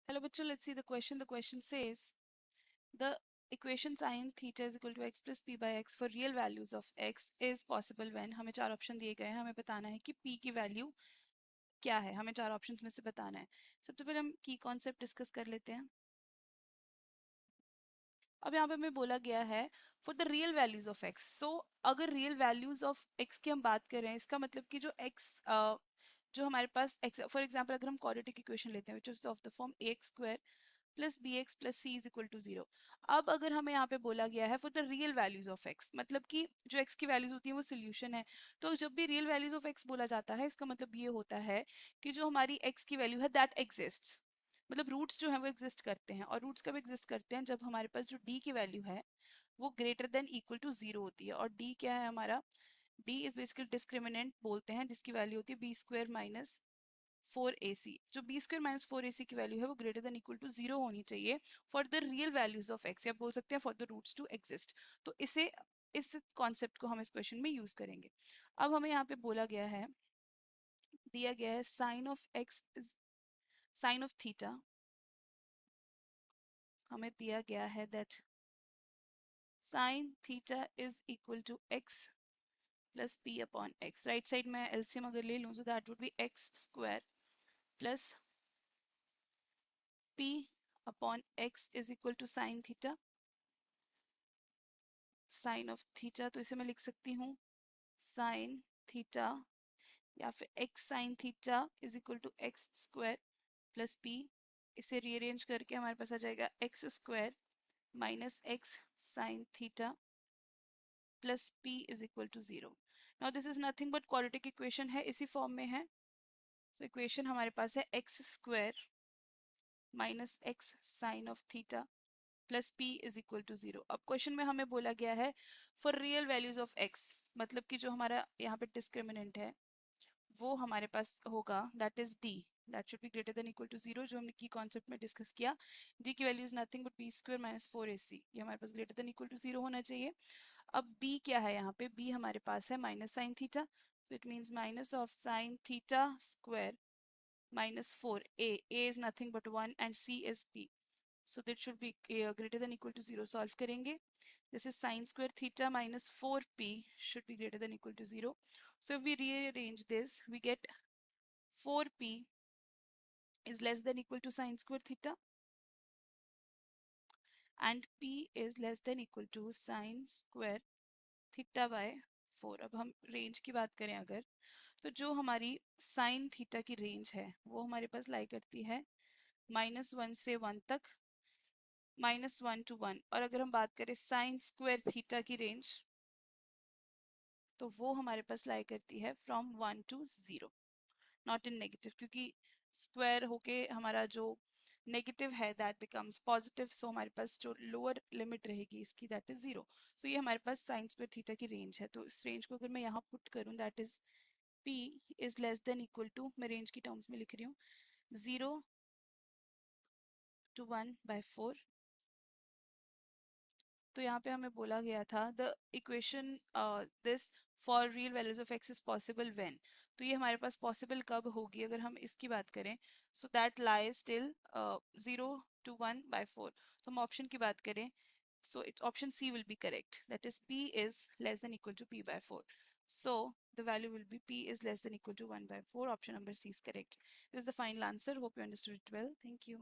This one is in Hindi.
Hello bachcho, let's see the question. The question says the equation sin theta is equal to x plus p by x for real values of x is possible when हमें चार ऑप्शन दिए गए हैं, हमें बताना है कि p की वैल्यू क्या है, हमें चार ऑप्शंस में से बताना है। सबसे पहले हम की कॉन्सेप्ट डिस्कस कर लेते हैं। अब यहाँ पे हमें बोला गया है for the real values of x. So अगर रियल वैल्यूज ऑफ एक्स की हम बात कर रहे हैं, इसका मतलब कि जो एक्स जो हमारे पास एक्स, फॉर एग्जाम्पल अगर हम क्वाड्रेटिक इक्वेशन लेते हैं which is of the form a x square plus b x plus c is equal to 0। अब अगर हमें यहाँ पे बोला गया है for the real values of x, मतलब कि जो एक्स की वैल्यूज होती है वो सोल्यूशन है। तो जब भी रियल वैल्यूज ऑफ एक्स बोला जाता है, इसका मतलब ये होता है कि जो हमारी एक्स की वैल्यू है दैट एग्जिस्ट, मतलब रूट्स जो है वो एग्जिस्ट करते हैं। और रूट्स कब एग्जिस्ट करते हैं? जब हमारे पास जो डी की वैल्यू है वो ग्रेटर देन इक्वल टू 0 होती है। और डी क्या है हमारा? डी इज बेसिकली डिस्क्रिमिनेंट बोलते हैं, जिसकी वैल्यू होती है बी स्क्वायर माइनस 4ac। जो बी स्क्वायर माइनस 4ac की वैल्यू है वो ग्रेटर देन इक्वल टू 0 होनी चाहिए for the real values of x, या बोल सकते हैं for the roots to exist. तो इस कॉन्सेप्ट को हम इस क्वेश्चन में यूज करेंगे। अब हमें यहाँ पे बोला गया है, दिया गया है sine of x is sine of theta, हमें दिया गया है that sine theta is equal to x plus p upon x. Right side में एलसीएम अगर ले लूं तो that would be x square plus p upon x is equal to sine theta. Sine of theta तो इसे मैं लिख सकती हूँ साइन थीटा या फिर x sine theta is equal to x square plus p. इसे रीअरेंज करके हमारे पास आ जाएगा x square minus x sine theta plus p is equal to 0। Now this is nothing but quadratic equation है, इसी फॉर्म में है। तो इक्वेशन हमारे पास है x square minus x sine of theta plus p is equal to 0। अब क्वेश्चन में हमें बोला गया है for real values of x, मतलब कि जो हमारा यहाँ पे डिस्क्रिमिनेंट है वो हमारे पास होगा that is d, that should be greater than equal to 0, जो हमने की कॉन्सेप्ट में डिस्कस किया। d की value is nothing but b square minus 4ac, ये हमारे पास ग्रेटर देन इक्वल टू 0 होना चाहिए। अब b क्या है यहाँ पे? b हमारे पास है minus sine theta, so it means minus of sin theta square minus 4a is nothing but 1 and c is p, so that should be greater than equal to 0. Solve करेंगे, this is sin square theta minus 4p should be greater than equal to 0. So if we rearrange this, we get 4p is less than equal to sin square theta and p is less than equal to sin square theta by 4। अब हम रेंज की बात करें अगर, तो जो हमारी साइन थीटा की रेंज है वो हमारे पास लाई करती है -1 से 1 तक, -1 to 1। और अगर हम बात करें साइन स्क्वायर थीटा की रेंज, तो वो हमारे पास लाई करती है from 1 to 0, not in negative, क्योंकि स्क्वायर होके हमारा जो नेगेटिव है दैट बिकम्स पॉजिटिव। सो हमारे पास जो लोअर लिमिट रहेगी इसकी दैट इज 0। सो ये हमारे पास साइन स्क्वायर थीटा की रेंज है। तो इस रेंज को अगर मैं यहाँ पुट करूँ that is p is less than equal to, मैं रेंज की टर्म्स में लिख रही हूँ 0 to 1 by 4। तो यहाँ पे हमें बोला गया था the equation this for real values of x is possible when. तो ये हमारे पास पॉसिबल कब होगी अगर हम इसकी बात करें? So that lies till 0 to 1 by 4। तो हम ऑप्शन की बात करें, so it option C will be correct, that is p is less than equal to p by 4. So the value will be p is less than equal to 1 by 4. Option number C is correct. This is the final answer. Hope you understood it well. Thank you.